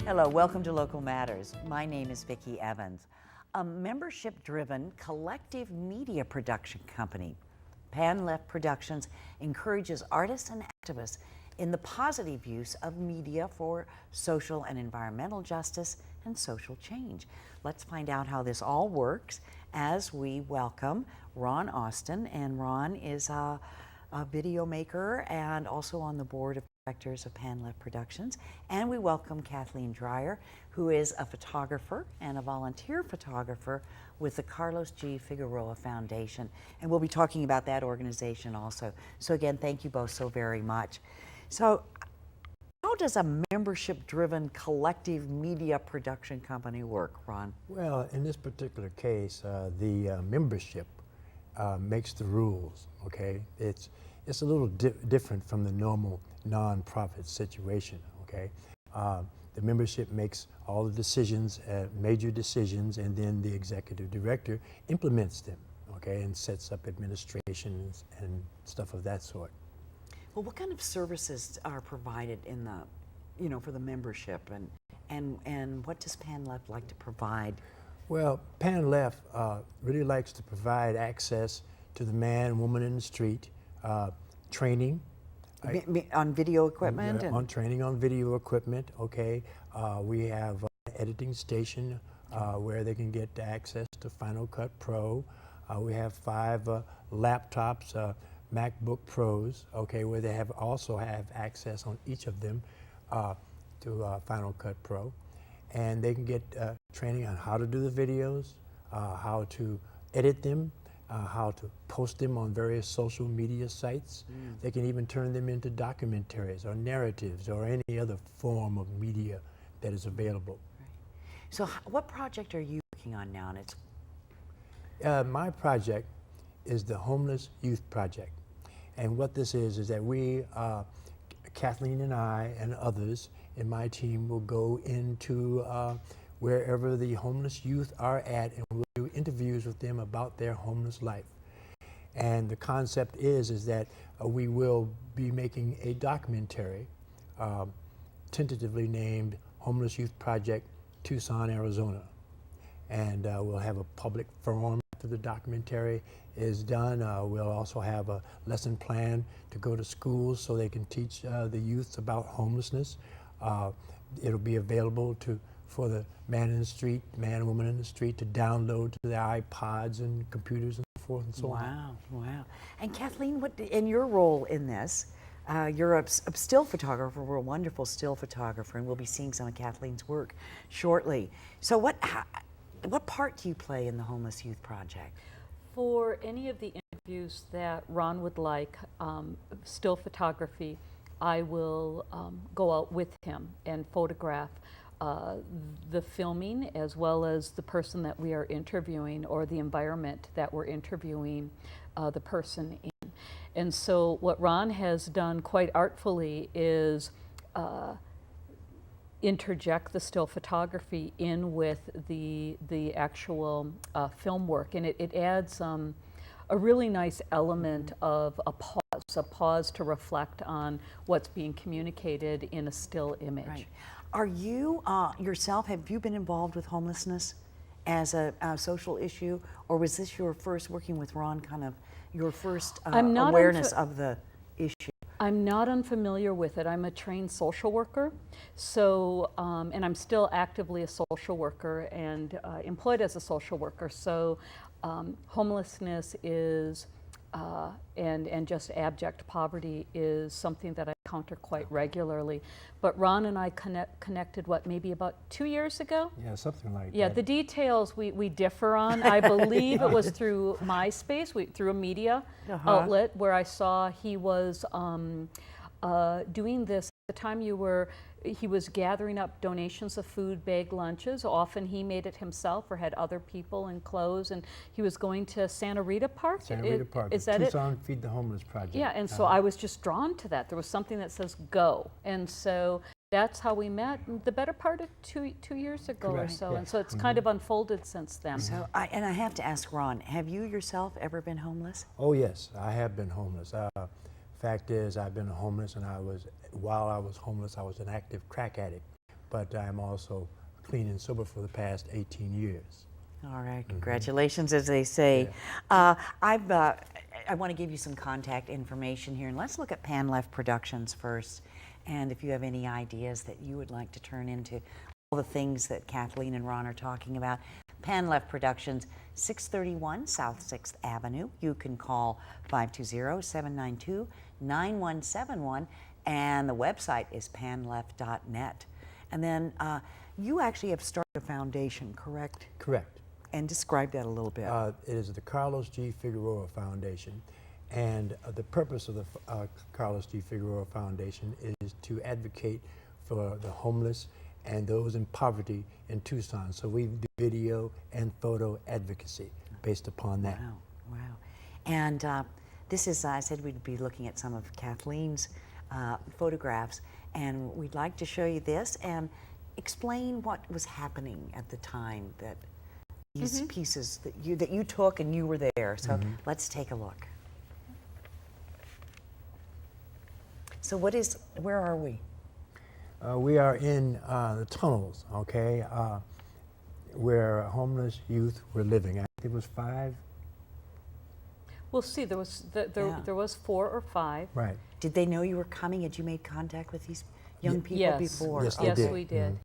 Hello, welcome to Local Matters. My name is Vicky Evans. A membership-driven collective media production company, Pan Left Productions encourages artists and activists in the positive use of media for social and environmental justice and social change. Let's find out how this all works as we welcome Ron Austin. And Ron is a video maker and also on the board of directors of Pan Left Productions. And we welcome Kathleen Dreier, who is a photographer and a volunteer photographer with the Carlos G Figueroa Foundation. And we'll be talking about that organization also. So again, thank you both so very much. So how does a membership-driven collective media production company work, Ron? Well, in this particular case, the membership makes the rules, okay? It's a little different from the normal nonprofit situation, okay? The membership makes all the decisions, major decisions, and then the executive director implements them, okay, and sets up administration and stuff of that sort. Well, what kind of services are provided in the, for the membership, and what does Pan Left like to provide? Well, Pan Left really likes to provide access to the man and woman in the street, training. On video equipment? On training on video equipment, okay. We have an editing station where they can get access to Final Cut Pro. We have 5 laptops, MacBook Pros, okay, where they also have access on each of them to Final Cut Pro. And they can get training on how to do the videos, how to edit them, how to post them on various social media sites. They can even turn them into documentaries or narratives or any other form of media that is available. Right. So what project are you working on now? And it's my project is the Homeless Youth Project. And what this is that we, Kathleen and I and others in my team will go into wherever the homeless youth are at, and we'll do interviews with them about their homeless life. And the concept is that we will be making a documentary tentatively named Homeless Youth Project, Tucson, Arizona. And we'll have a public forum after the documentary is done. We'll also have a lesson plan to go to schools so they can teach the youth about homelessness. It'll be available for the man in the street, man and woman in the street to download to their iPods and computers and so forth and so on. Wow. And Kathleen, what in your role in this? You're a still photographer. We're a wonderful still photographer, and we'll be seeing some of Kathleen's work shortly. So what part do you play in the Homeless Youth Project? For any of the interviews that Ron would like, still photography, I will go out with him and photograph the filming as well as the person that we are interviewing or the environment that we're interviewing the person in. And so what Ron has done quite artfully is interject the still photography in with the actual film work, and it adds a really nice element of a pause to reflect on what's being communicated in a still image. Right. Are you yourself, have you been involved with homelessness as a social issue, or was this your first, working with Ron, kind of your first awareness of the issue? I'm not unfamiliar with it. I'm a trained social worker, so and I'm still actively a social worker and employed as a social worker. So homelessness is and just abject poverty is something that I encounter quite regularly. But Ron and I connected, maybe about 2 years ago? Yeah, something like that. Yeah, the details we differ on. I believe it was through MySpace, through a media outlet where I saw he was doing this. At the time he was gathering up donations of food, bag lunches. Often he made it himself or had other people in clothes, and he was going to Santa Rita Park. Santa Rita Park, is that Tucson Feed the Homeless Project. Yeah, and so I was just drawn to that. There was something that says go, and so that's how we met the better part of two years ago. Correct. Or so, Yeah. and so it's kind of unfolded since then. So I have to ask Ron, have you yourself ever been homeless? Oh yes, I have been homeless. Fact is, I've been homeless, and while I was homeless, I was an active crack addict. but I'm also clean and sober for the past 18 years. All right, congratulations, as they say. I want to give you some contact information here, and let's look at Pan Left Productions first. And if you have any ideas that you would like to turn into all the things that Kathleen and Ron are talking about, Pan Left Productions, 631 South 6th Avenue. You can call 520-792-9171, and the website is panleft.net. And then you actually have started a foundation, correct? Correct. And describe that a little bit. It is the Carlos G Figueroa Foundation, and the purpose of the Carlos G Figueroa Foundation is to advocate for the homeless and those in poverty in Tucson. So we do video and photo advocacy based upon that. Wow, wow. And this is, I said we'd be looking at some of Kathleen's photographs, and we'd like to show you this and explain what was happening at the time that these pieces that you took and you were there. So let's take a look. So where are we? We are in the tunnels, okay, where homeless youth were living. I think it was 5. We'll see, there was 4 or 5. Right. Did they know you were coming? Had you made contact with these young people Yes. before? Yes, they Yes, did. we did.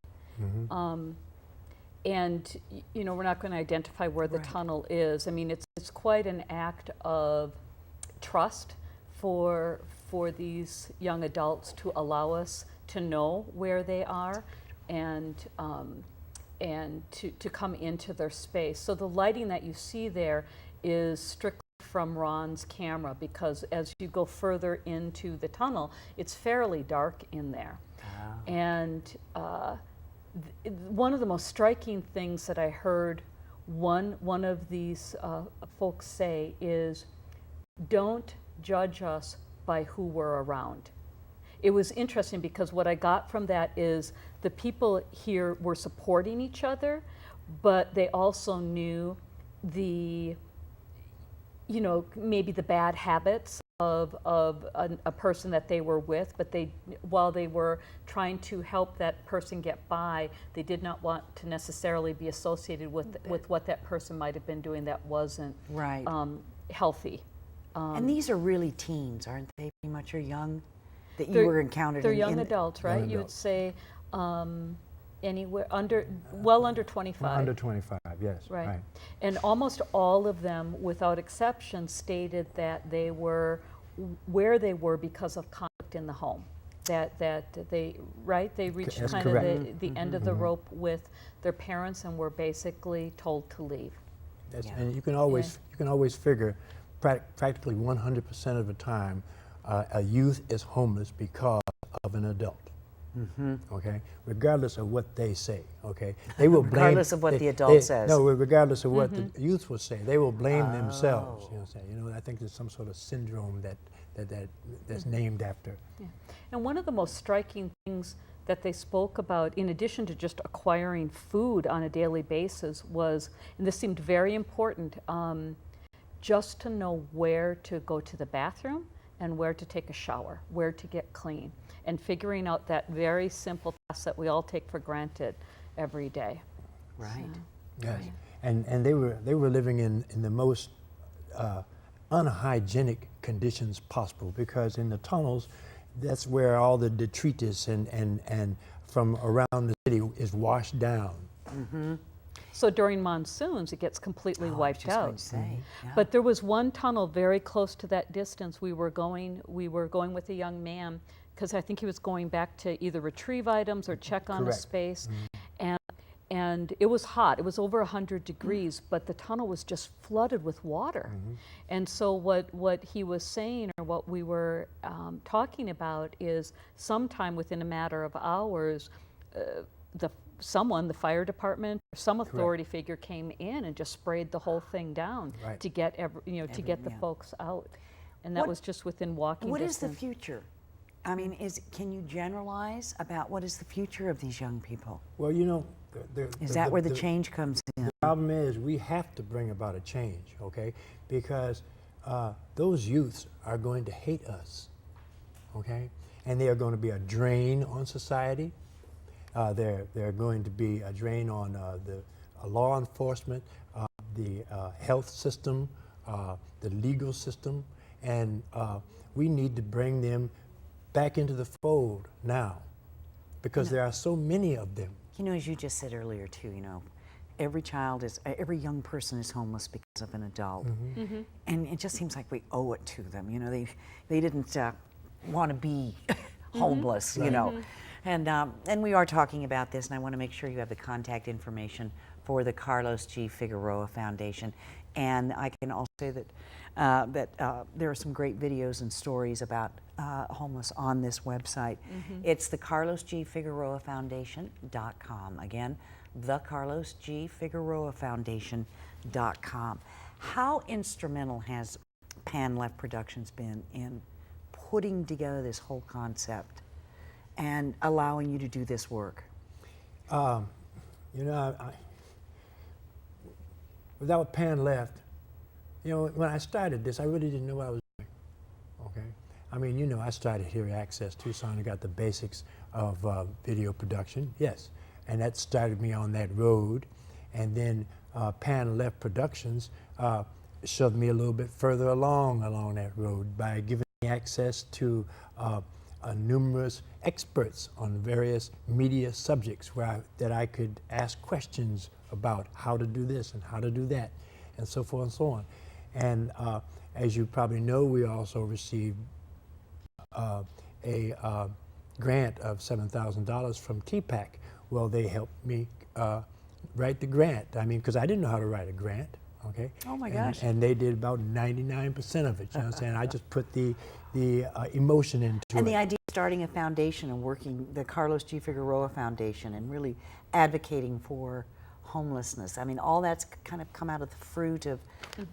And you know, we're not going to identify where the tunnel is. I mean, it's quite an act of trust for these young adults to allow us to know where they are and to come into their space. So the lighting that you see there is strictly from Ron's camera, because as you go further into the tunnel, it's fairly dark in there. And one of the most striking things that I heard one of these folks say is, "Don't judge us by who we're around." It was interesting because what I got from that is the people here were supporting each other, but they also knew maybe the bad habits of a person that they were with, but while they were trying to help that person get by, they did not want to necessarily be associated with what that person might have been doing that wasn't healthy. And these are really teens, aren't they? Pretty much, or young that you were encountered. They're young adults, right? You would say anywhere under 25. Under 25, yes. Right. And almost all of them, without exception, stated that they were where they were because of conflict in the home. That they reached That's kind correct. of the end of the rope with their parents and were basically told to leave. And you can always figure practically 100% of the time a youth is homeless because of an adult. Okay, regardless of what they say. Okay, they will blame. Regardless of what the adult says. No, regardless of what the youth will say, they will blame themselves. I think there's some sort of syndrome that's named after. Yeah. And one of the most striking things that they spoke about, in addition to just acquiring food on a daily basis, was, and this seemed very important, just to know where to go to the bathroom and where to take a shower, where to get clean, and figuring out that very simple task that we all take for granted every day. Right. So, Yes, and they were living in the most unhygienic conditions possible, because in the tunnels, that's where all the detritus and from around the city is washed down. So during monsoons, it gets completely wiped out. Yeah. But there was one tunnel very close to that distance. We were going with a young man, because I think he was going back to either retrieve items or check on a space. And it was hot. It was over 100 degrees, but the tunnel was just flooded with water. And so what he was saying, or what we were talking about, is sometime within a matter of hours, the fire department, or some authority figure came in and just sprayed the whole thing down to get the folks out. And that was just within walking distance. What is the future? I mean, can you generalize about what is the future of these young people? Well, Is that where the change comes in? The problem is we have to bring about a change, okay? Because those youths are going to hate us, okay? And they are going to be a drain on society. There are going to be a drain on the law enforcement, the health system, the legal system, and we need to bring them back into the fold now, because there are so many of them. You know, as you just said earlier too, you know, every young person is homeless because of an adult. And it just seems like we owe it to them. You know, they didn't want to be homeless, you know. And we are talking about this, and I want to make sure you have the contact information for the Carlos G Figueroa Foundation. And I can also say that there are some great videos and stories about homeless on this website. It's the Carlos G Figueroa Foundation.com. Again, the Carlos G Figueroa Foundation.com. How instrumental has Pan Left Productions been in putting together this whole concept and allowing you to do this work? You know, without Pan Left, you know, when I started this, I really didn't know what I was doing, okay? I mean, you know, I started here at Access Tucson and got the basics of video production, yes. And that started me on that road. And then Pan Left Productions shoved me a little bit further along that road by giving me access to numerous experts on various media subjects that I could ask questions about how to do this and how to do that, and so forth and so on. And as you probably know, we also received a grant of $7,000 from TPAC. Well, they helped me write the grant. I mean, because I didn't know how to write a grant, okay? Oh my gosh. And they did about 99% of it, you know what I'm saying? I just put the emotion into it. And the idea of starting a foundation and working, the Carlos G Figueroa Foundation, and really advocating for homelessness. I mean, all that's kind of come out of the fruit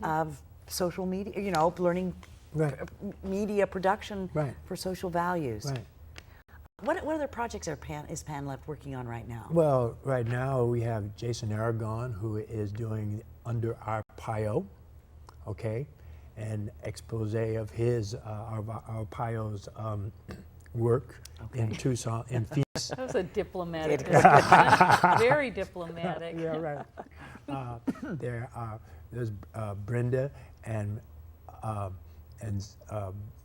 of social media, you know, learning media production for social values. Right. What other projects is Pan Left working on right now? Well, right now we have Jason Aragon, who is doing Under Our Pio, okay, an expose of his, Pio's work in Tucson, in Phoenix. That was a diplomatic, very diplomatic. Yeah, right. There's Brenda and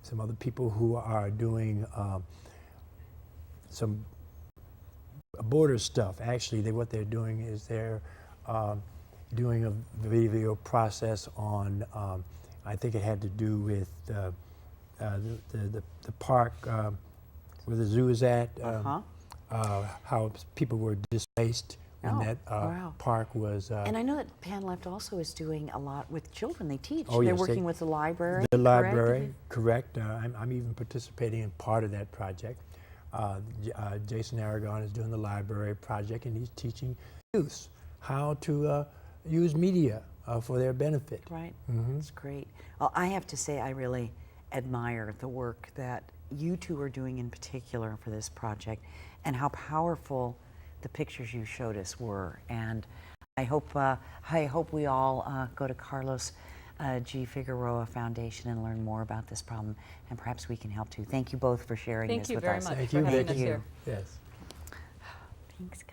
some other people who are doing some border stuff. Actually, what they're doing is they're doing a video process on, I think it had to do with the park where the zoo is at, how people were displaced when that park was. And I know that Pan Left also is doing a lot with children. They teach. Oh, They're yes, working with the library. The correct? library, correct. I'm even participating in part of that project. Jason Aragon is doing the library project, and he's teaching youth how to use media for their benefit. Right, that's great. Well, I have to say I really admire the work that you two are doing in particular for this project, and how powerful the pictures you showed us were. And I hope we all go to Carlos G Figueroa Foundation and learn more about this problem, and perhaps we can help too. Thank you both for sharing this with us. Thank you very much Thank for you, having Vicky. us here. Yes. Thanks, guys.